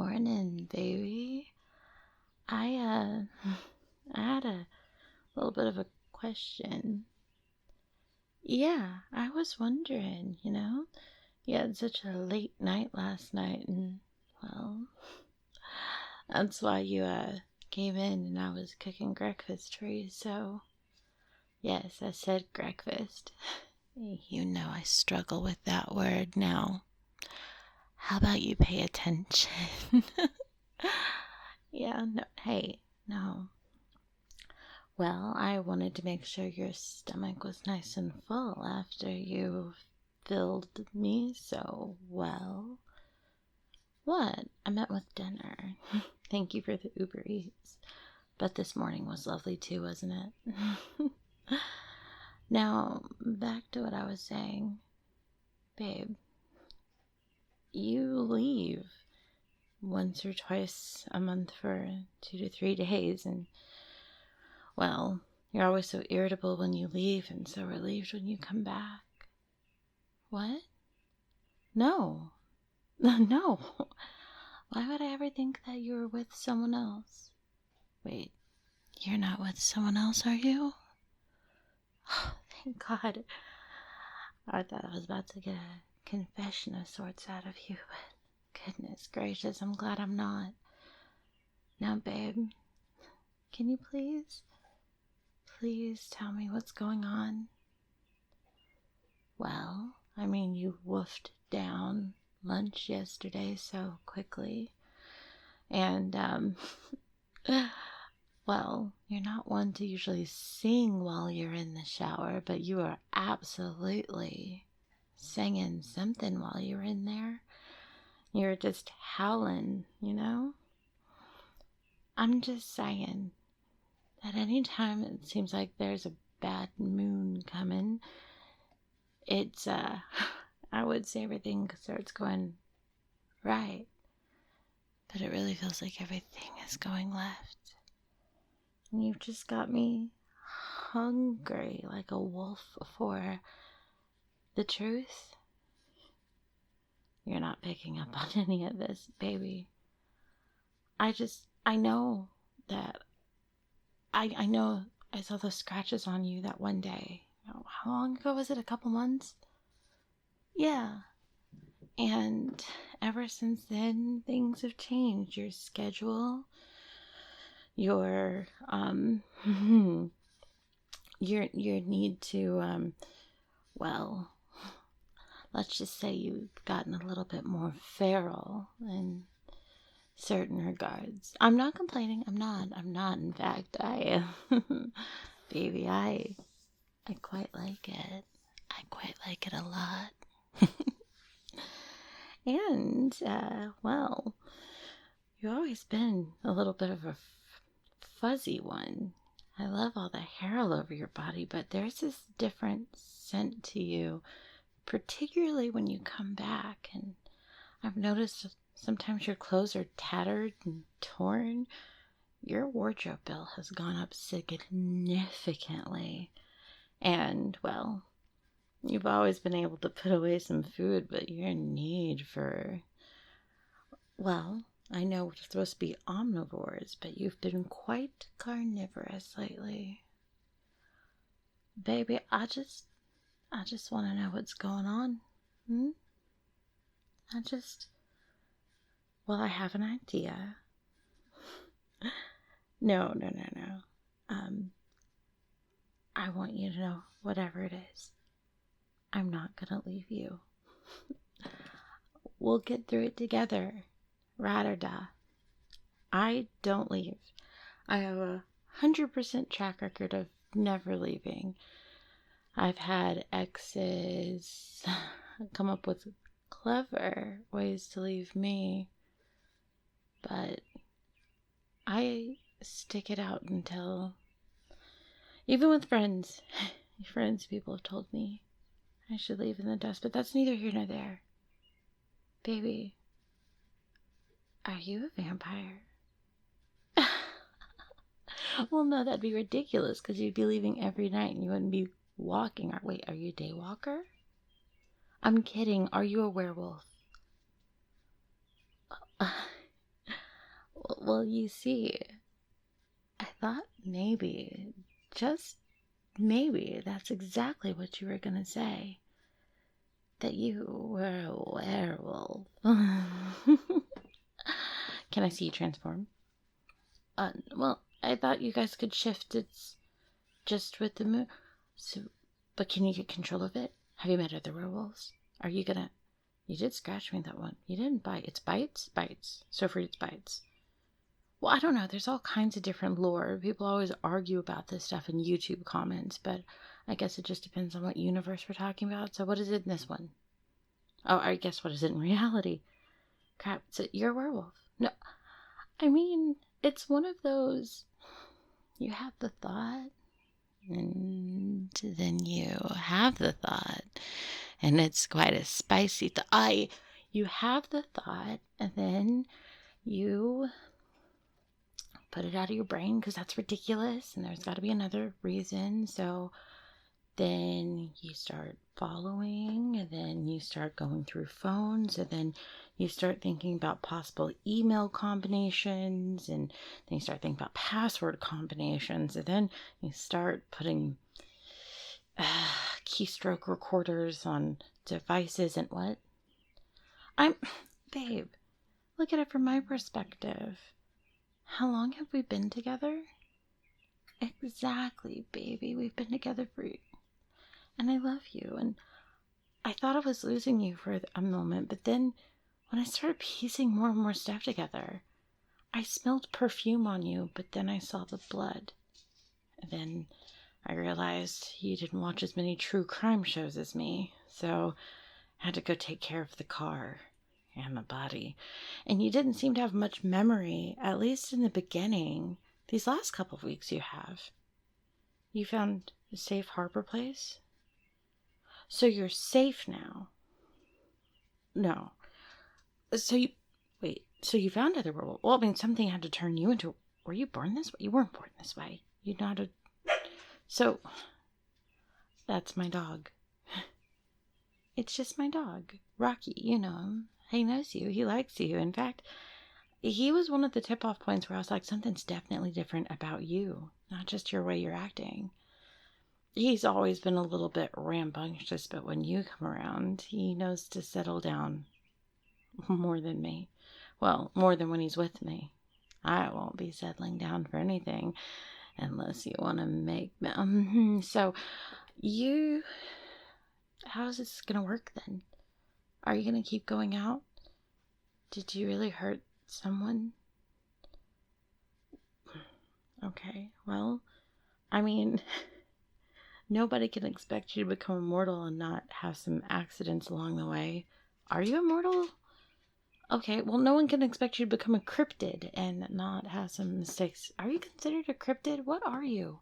Morning, baby. I I had a little bit of a question. Yeah, I was wondering, you had such a late night last night, and, well, that's why you, came in and I was cooking breakfast for you, so, yes, I said breakfast. You know I struggle with that word now. How about you pay attention? Yeah, no, hey, no. Well, I wanted to make sure your stomach was nice and full after you filled me so well. What? I meant with dinner. Thank you for the Uber Eats. But this morning was lovely too, wasn't it? Now, back to what I was saying. Babe, you leave once or twice a month for 2 to 3 days, and, well, you're always so irritable when you leave and so relieved when you come back. What? No. No. Why would I ever think that you were with someone else? Wait, you're not with someone else, are you? Oh, thank God. I thought I was about to get a confession of sorts out of you, but goodness gracious, I'm glad I'm not. Now, babe, can you please tell me what's going on? Well, I mean, you woofed down lunch yesterday so quickly. And, well, you're not one to usually sing while you're in the shower, but you are absolutely singing something while you're in there. You're just howling, I'm just saying that anytime it seems like there's a bad moon coming, it's, I would say everything starts going right, but it really feels like everything is going left. And you've just got me hungry like a wolf for the truth. You're not picking up on any of this, baby. I know that, I know I saw those scratches on you that one day. How long ago was it? A couple months? Yeah. And ever since then, things have changed. Your schedule, your your need to, well, let's just say you've gotten a little bit more feral in certain regards. I'm not complaining. I'm not. In fact, baby, I quite like it. I quite like it a lot. And, well, you've always been a little bit of a fuzzy one. I love all the hair all over your body, but there's this different scent to you, particularly when you come back. And I've noticed sometimes your clothes are tattered and torn. Your wardrobe bill has gone up significantly. And, well, you've always been able to put away some food, but your need for, well, I know we're supposed to be omnivores, but you've been quite carnivorous lately. Baby, I just want to know what's going on. Well, I have an idea. No. I want you to know, whatever it is, I'm not gonna leave you. We'll get through it together, ride or die. I don't leave. I have 100% track record of never leaving. I've had exes come up with clever ways to leave me, but I stick it out until, even with friends, people have told me I should leave in the dust, but that's neither here nor there. Baby, are you a vampire? Well, no, that'd be ridiculous, because you'd be leaving every night and you wouldn't be walking. Wait, are you a day walker? I'm kidding. Are you a werewolf? Well, you see, I thought maybe, just maybe, that's exactly what you were gonna say. That you were a werewolf. Can I see you transform? Well, I thought you guys could shift it just with the moon. So, but can you get control of it? Have you met other werewolves? Are you gonna... You did scratch me that one. You didn't bite. It's bites? Bites. So for it's bites. Well, I don't know. There's all kinds of different lore. People always argue about this stuff in YouTube comments, but I guess it just depends on what universe we're talking about. So what is it in this one? Oh, I guess what is it in reality? Crap, you're a werewolf. No, I mean, it's one of those... You have the thought, and then you have the thought, and it's quite a spicy thought. You have the thought, and then you put it out of your brain because that's ridiculous, and there's got to be another reason. So then you start following, and then you start going through phones, and then you start thinking about possible email combinations, and then you start thinking about password combinations, and then you start putting keystroke recorders on devices and what? Babe, look at it from my perspective. How long have we been together? Exactly, baby. We've been together for... And I love you, and I thought I was losing you for a moment, but then when I started piecing more and more stuff together, I smelled perfume on you, but then I saw the blood. And then I realized you didn't watch as many true crime shows as me, so I had to go take care of the car and the body. And you didn't seem to have much memory, at least in the beginning. These last couple of weeks you have. You found a safe harbor place? So you're safe now? No. So you found other werewolves. Well, I mean, something had to turn you into... Were you born this way? You weren't born this way. You're not a... So, that's my dog. It's just my dog. Rocky, you know him. He knows you. He likes you. In fact, he was one of the tip-off points where I was like, something's definitely different about you. Not just your way you're acting. He's always been a little bit rambunctious, but when you come around, he knows to settle down more than me. Well, more than when he's with me. I won't be settling down for anything unless you want to make me. So, how's this going to work then? Are you going to keep going out? Did you really hurt someone? Okay, well, I mean... Nobody can expect you to become immortal and not have some accidents along the way. Are you immortal? Okay, well, no one can expect you to become a cryptid and not have some mistakes. Are you considered a cryptid? What are you?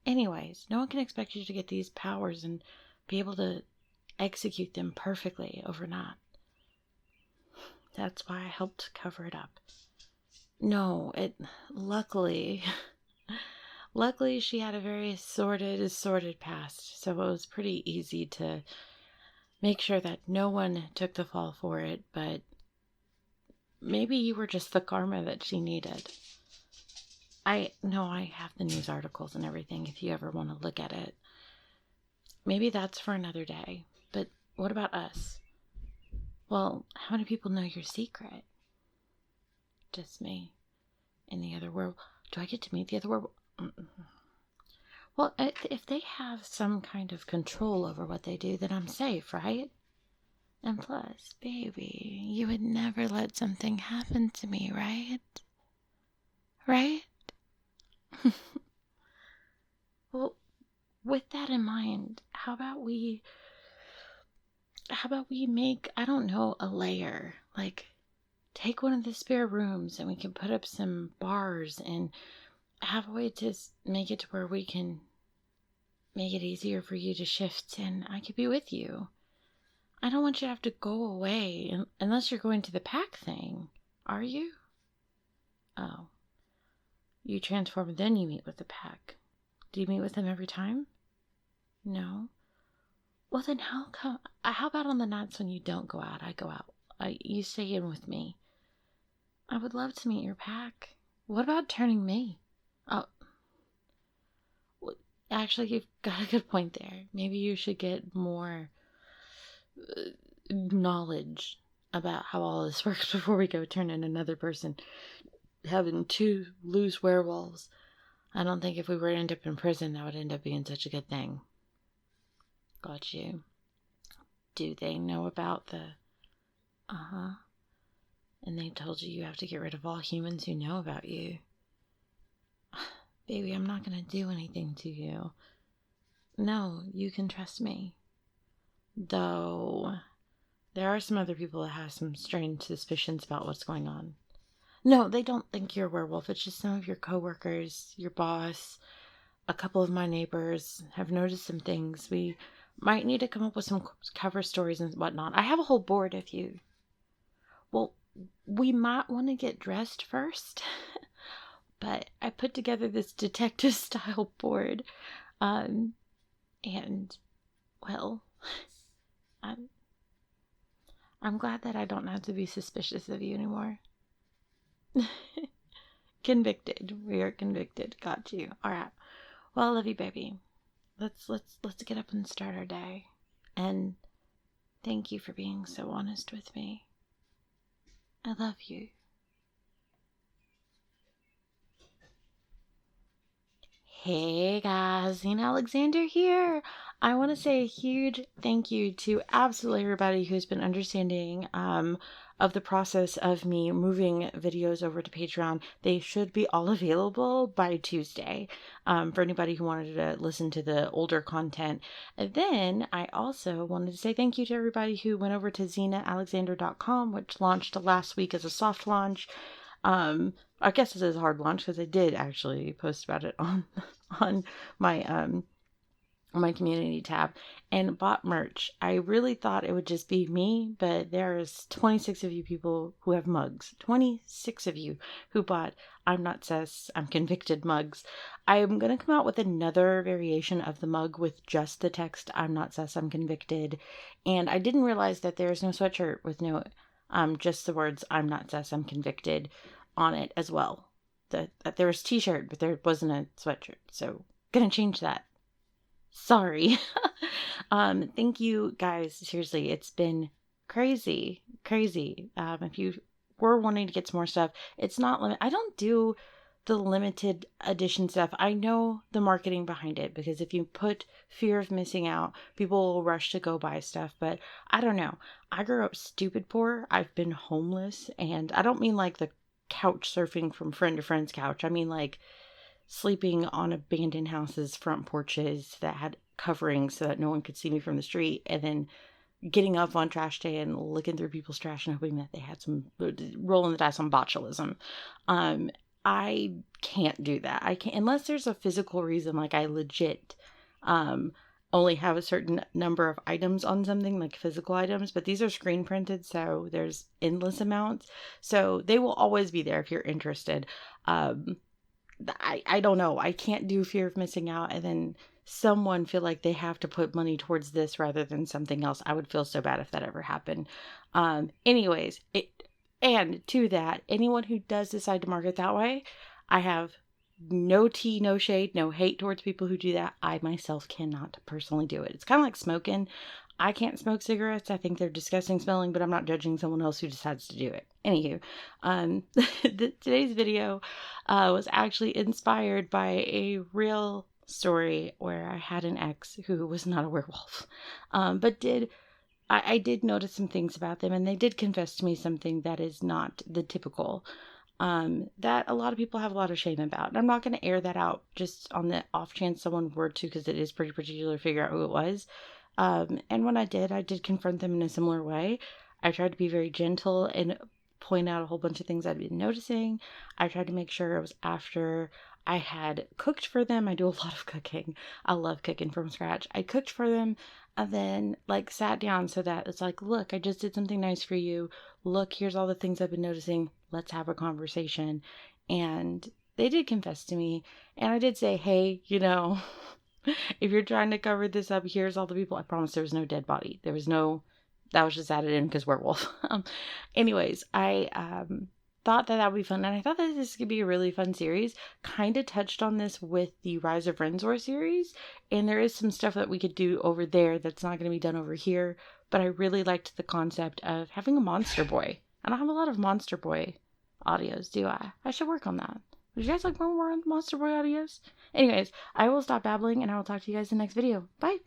Anyways, no one can expect you to get these powers and be able to execute them perfectly overnight. That's why I helped cover it up. No, luckily... Luckily, she had a very sordid past, so it was pretty easy to make sure that no one took the fall for it, but maybe you were just the karma that she needed. I have the news articles and everything if you ever want to look at it. Maybe that's for another day, but what about us? Well, how many people know your secret? Just me. And the other werewolf. Do I get to meet the other werewolf? Well, if they have some kind of control over what they do, then I'm safe, right? And plus, baby, you would never let something happen to me, right? Right? Well, with that in mind, how about we make, I don't know, a layer? Like, take one of the spare rooms and we can put up some bars and have a way to make it to where we can make it easier for you to shift and I could be with you. I don't want you to have to go away unless you're going to the pack thing. Are you? Oh. You transform, then you meet with the pack. Do you meet with them every time? No. Well, then how about on the nights when you don't go out, I go out. You stay in with me. I would love to meet your pack. What about turning me? Oh, actually, you've got a good point there. Maybe you should get more knowledge about how all this works before we go turn in another person. Having two loose werewolves, I don't think if we were to end up in prison, that would end up being such a good thing. Got you. Do they know about the... Uh-huh. And they told you have to get rid of all humans who know about you. Baby, I'm not going to do anything to you. No, you can trust me. Though, there are some other people that have some strange suspicions about what's going on. No, they don't think you're a werewolf. It's just some of your coworkers, your boss, a couple of my neighbors have noticed some things. We might need to come up with some cover stories and whatnot. I have a whole board if you... Well, we might want to get dressed first. But I put together this detective-style board. And, well, I'm glad that I don't have to be suspicious of you anymore. Convicted. We are convicted. Got you. All right. Well, I love you, baby. Let's get up and start our day. And thank you for being so honest with me. I love you. Hey guys, Zena Alexander here. I want to say a huge thank you to absolutely everybody who's been understanding of the process of me moving videos over to Patreon. They should be all available by Tuesday for anybody who wanted to listen to the older content. And then I also wanted to say thank you to everybody who went over to zenaalexander.com, which launched last week as a soft launch. I guess this is a hard launch because I did actually post about it on my my community tab and bought merch. I really thought it would just be me, but there's 26 of you people who have mugs. 26 of you who bought I'm Not Sus, I'm Convicted mugs. I'm going to come out with another variation of the mug with just the text I'm Not Sus, I'm Convicted. And I didn't realize that there's no sweatshirt with no just the words I'm Not Sus, I'm Convicted on it as well. That there was t-shirt, but there wasn't a sweatshirt. So gonna change that. Sorry. Thank you guys. Seriously, it's been crazy. If you were wanting to get some more stuff, it's not limit. I don't do the limited edition stuff. I know the marketing behind it because if you put fear of missing out, people will rush to go buy stuff. But I don't know. I grew up stupid poor. I've been homeless, and I don't mean like the couch surfing from friend to friend's couch. I mean like sleeping on abandoned houses' front porches that had coverings so that no one could see me from the street, and then getting up on trash day and looking through people's trash and hoping that they had some, rolling the dice on botulism. I can't do that. I can't, unless there's a physical reason, like I legit only have a certain number of items on something, like physical items, but these are screen printed, so there's endless amounts. So they will always be there if you're interested. I don't know. I can't do fear of missing out and then someone feel like they have to put money towards this rather than something else. I would feel so bad if that ever happened. Anyways, and to that, anyone who does decide to market that way, I have no tea, no shade, no hate towards people who do that. I myself cannot personally do it. It's kind of like smoking. I can't smoke cigarettes. I think they're disgusting smelling, but I'm not judging someone else who decides to do it. Anywho, today's video was actually inspired by a real story where I had an ex who was not a werewolf, but I did notice some things about them, and they did confess to me something that is not the typical, that a lot of people have a lot of shame about. And I'm not going to air that out just on the off chance someone were to, because it is pretty particular to figure out who it was. And when I did confront them in a similar way. I tried to be very gentle and point out a whole bunch of things I'd been noticing. I tried to make sure it was after I had cooked for them. I do a lot of cooking. I love cooking from scratch. I cooked for them and then like sat down so that it's like, look, I just did something nice for you. Look, here's all the things I've been noticing. Let's have a conversation. And they did confess to me. And I did say, hey, if you're trying to cover this up, here's all the people. I promise there was no dead body. That was just added in because werewolf. Anyways, thought that would be fun, and I thought that this could be a really fun series. Kind of touched on this with the Rise of Renzor series, and there is some stuff that we could do over there that's not going to be done over here, but I really liked the concept of having a monster boy. I don't have a lot of monster boy audios, do I? I should work on that. Would you guys like more monster boy audios? Anyways, I will stop babbling, and I will talk to you guys in the next video. Bye!